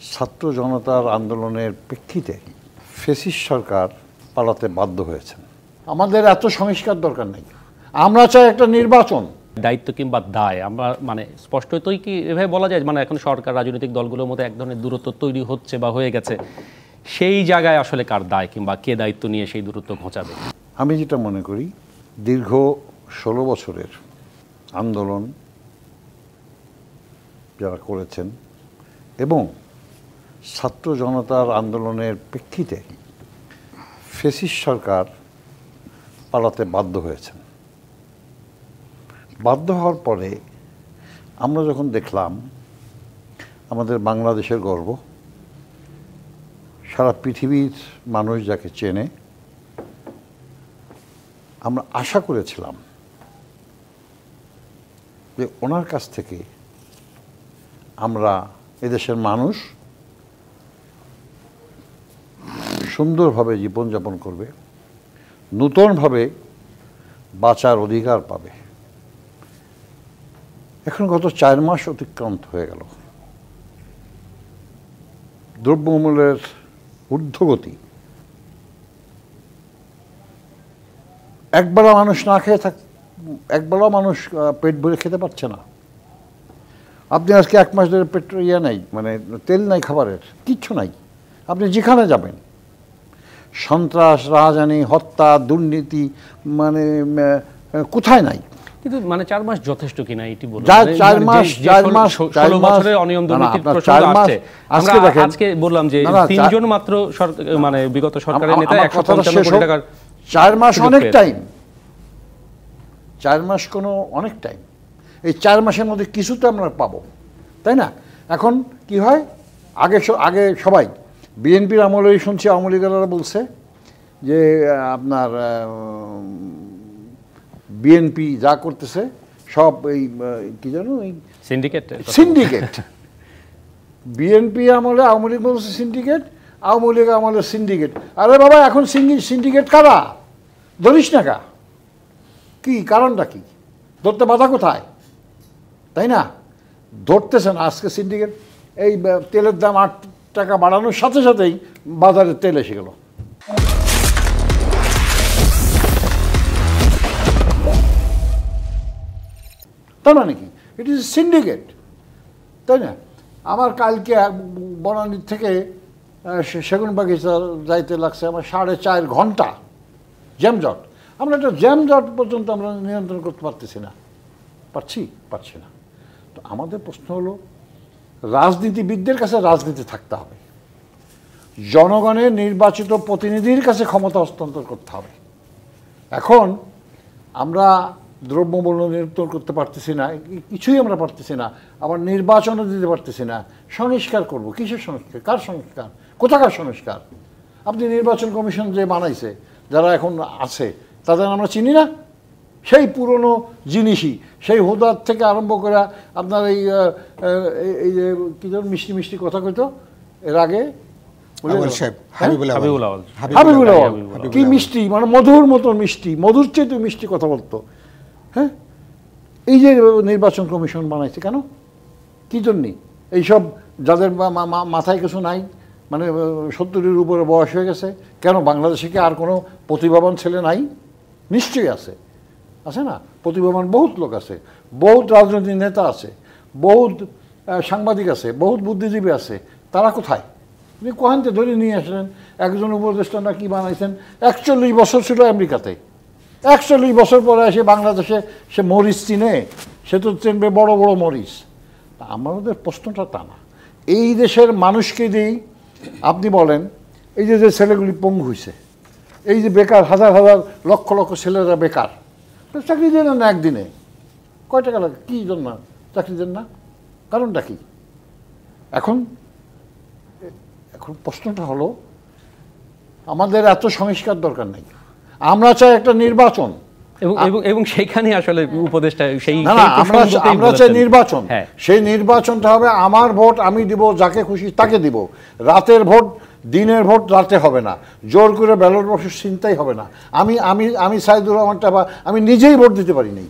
ছাত্র জনতার আন্দোলনের প্রেক্ষিতে ফ্যাসিস্ট সরকার পালাতে বাধ্য হয়েছেন। আমাদের এত সংস্কার দরকার নেই, আমরা চাই একটা নির্বাচন। দায়িত্ব কিংবা দায় আমরা মানে স্পষ্টতই কি এভাবে বলা যায়, মানে এখন সরকার রাজনৈতিক দলগুলোর মধ্যে এক ধরনের দূরত্ব তৈরি হচ্ছে বা হয়ে গেছে, সেই জায়গায় আসলে কার দায় কিংবা কে দায়িত্ব নিয়ে সেই দূরত্ব ঘোচাবে? আমি যেটা মনে করি, দীর্ঘ 16 বছরের আন্দোলন যারা করেছেন এবং ছাত্র জনতার আন্দোলনের প্রেক্ষিতে ফ্যাসিস্ট সরকার পালাতে বাধ্য হয়েছেন। বাধ্য হওয়ার পরে আমরা যখন দেখলাম আমাদের বাংলাদেশের গর্ব, সারা পৃথিবীর মানুষ যাকে চেনে, আমরা আশা করেছিলাম যে ওনার কাছ থেকে আমরা এদেশের মানুষ সুন্দরভাবে জীবনযাপন করবে, নূতনভাবে বাঁচার অধিকার পাবে। এখন গত 4 মাস অতিক্রান্ত হয়ে গেল, দ্রব্যমূল্যের ঊর্ধ্বগতি, একবেলা মানুষ না খেয়ে একবেলা মানুষ পেট ভরে খেতে পারছে না। আপনি আজকে 1 মাস ধরে পেট্রোল নাই, মানে তেল নাই, খাবারের কিচ্ছু নাই। আপনি যেখানে যাবেন সন্ত্রাস, রাজধানী, হত্যা, দুর্নীতি, মানে কোথায় নাই। কিন্তু মানে 4 মাস যথেষ্ট কিনা এটি বলুন। 4 মাস 16 বছরের অনিয়ম দুর্নীতির প্রশ্ন আসছে। আজকে বললাম যে 3 জন মাত্র মানে বিগত সরকারের নেতা 155 কোটি টাকার। 4 মাস অনেক টাইম, 4 মাস কোনো অনেক টাইম। এই 4 মাসের মধ্যে কিছু তো আমরা পাবো, তাই না? এখন কি হয়, আগে সবাই বিএনপির আমলেই শুনছি, আওয়ামী লীগেরা বলছে যে আপনার বিএনপি যা করতেছে সব এই কি জানো, এই সিন্ডিকেট। বিএনপি আমলে আওয়ামী লীগ বলছে সিন্ডিকেট, আওয়ামী লীগ আমলে সিন্ডিকেট। আরে বাবা, এখন সিন্ডিকেট কারা? ধরিস না কা, কি কারণটা কি? ধরতে বাধা কোথায়, তাই না? ধরতেছে না। আজকে সিন্ডিকেট, এই তেলের দাম 8 টাকা বাড়ানোর সাথে সাথেই বাজারে তেল এসে গেল। তার মানে কি? ইট ইজ সিন্ডিকেট, তাই না? আমার কালকে বনানীর থেকে সেগুনবাগিচা যাইতে লাগছে আমার 4.5 ঘন্টা জ্যামজট। আমরা একটা জ্যামজট পর্যন্ত আমরা নিয়ন্ত্রণ করতে পারছি না। তো আমাদের প্রশ্ন হলো, রাজনীতিবিদদের কাছে রাজনীতি থাকতে হবে, জনগণের নির্বাচিত প্রতিনিধির কাছে ক্ষমতা হস্তান্তর করতে হবে। এখন আমরা দ্রব্যমূল্য নিয়ন্ত্রণ করতে পারতেছি না, কিছুই আমরা পারতেছি না, আবার নির্বাচনও দিতে পারতেছি না। সংস্কার করব, কিসের সংস্কার? কার সংস্কার? কোথাকার সংস্কার? আপনি নির্বাচন কমিশন যে বানাইছে, যারা এখন আছে তাদের আমরা চিনি না? সেই পুরনো জিনিসই, সেই হুদার থেকে আরম্ভ করে আপনার এই যে কি ধরুন মিষ্টি মিষ্টি কথা কইতো এর আগে, হাবিবুল আওয়াল, কি মিষ্টি, মানে মধুর মতো মিষ্টি, মধুর চেয়ে মিষ্টি কথা বলতো। হ্যাঁ, এই যে নির্বাচন কমিশন বানাইছে কেন? কি জন্যে? এইসব যাদের মাথায় কিছু নাই, মানে 70-এর উপরে বয়স হয়ে গেছে, কেন? বাংলাদেশে কি আর কোনো প্রতিভাবান ছেলে নাই? নিশ্চয়ই আছে না? প্রতিভাবান বহুত লোক আছে, বহুত রাজনৈতিক নেতা আছে, বহুত সাংবাদিক আছে, বহুত বুদ্ধিজীবী আছে। তারা কোথায়? আপনি কোহানতে ধরে নিয়ে আসলেন একজন উপদেষ্টা না কি বানাইছেন, 41 বছর ছিল আমেরিকাতে, 41 বছর পরে এসে বাংলাদেশে সে মরিচ চিনে, সে তো চিনবে বড় বড় মরিচ। আমাদের প্রশ্নটা তা না। এই দেশের মানুষকে দিয়েই আপনি বলেন, এই যে ছেলেগুলি পঙ্গু হয়েছে, এই যে বেকার, হাজার হাজার লক্ষ লক্ষ ছেলেরা বেকার, চাকরি দেন না একদিনে, কয় টাকা লাগে? কী জন্য চাকরি দেন না? কারণটা কি? এখন প্রশ্নটা হলো, আমাদের এত সংস্কার দরকার নেই, আমরা চাই একটা নির্বাচন। এবং সেইখানে আসলে উপদেষ্টা আমরা চাই নির্বাচন। সেই নির্বাচনটা হবে আমার ভোট আমি দিব, যাকে খুশি তাকে দিব। রাতের ভোট দিনের ভোট রাতে হবে না, জোর করে ব্যালট বক্সের চিন্তাই হবে না। আমি সাইদুর রহমানটা আমি নিজেই ভোট দিতে পারি নাই।